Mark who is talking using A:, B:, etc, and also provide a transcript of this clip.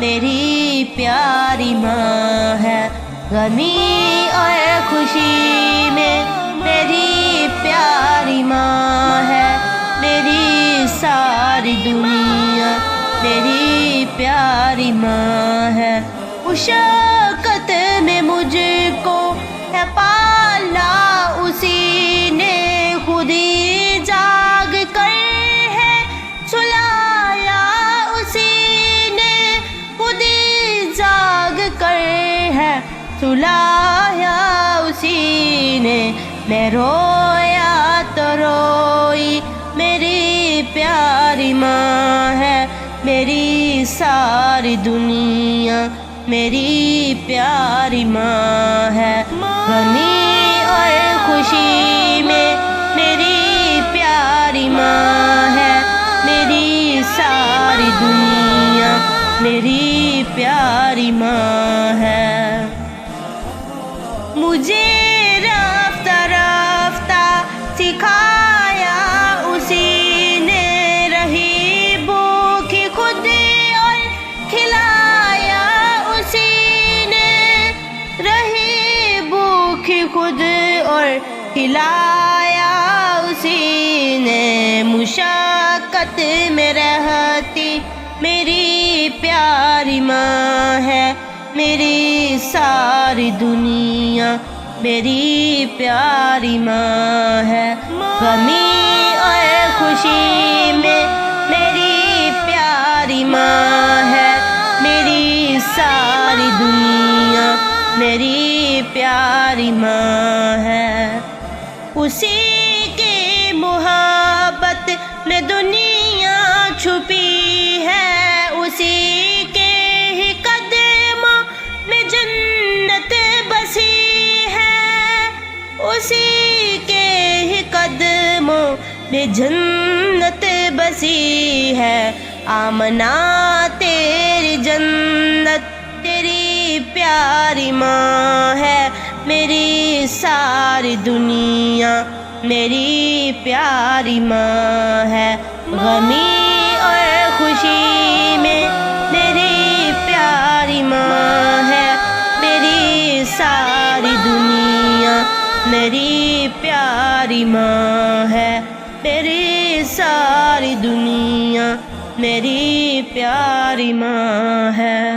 A: میری پیاری ماں ہے، غمی اور خوشی میں میری پیاری ماں ہے، میری ساری دنیا میری پیاری ماں ہے۔ مشقت میں مجھ کو ہے پالا اسی نے، خود ہی جاگ کر ہے سلایا اسی نے، خود ہی جاگ کر ہے سلایا اسی نے۔ میں رویا تو روئی میری پیاری ماں ہے، میری ساری دنیا میری پیاری ماں ہے، غمی اور خوشی میں میری پیاری ماں ہے، میری ساری دنیا میری پیاری ماں ہے۔ مجھے رفتہ رفتہ سکھایا اسی نے، رہی بھوکی خود اور کھلایا اسی نے، رہی بھوکی خود اور کھلایا اسی نے۔ مشقت میں رہتی میری پیاری ماں ہے، میری ساری دنیا میری پیاری ماں ہے، غمی اور خوشی میں میری پیاری ماں ہے، میری ساری دنیا میری پیاری ماں ہے۔ اسی کی محبت میں دنیا چھپی ہے، اسی کے ہی قدموں میں جنت بسی ہے، اسی کے ہی قدموں میں جنت بسی ہے۔ آمنہ تیری جنت تیری پیاری ماں ہے، میری ساری دنیا میری پیاری ماں ہے، غمی اور خوشی میں میری پیاری ماں ہے، میری ساری دنیا میری پیاری ماں ہے، میری ساری دنیا میری پیاری ماں ہے۔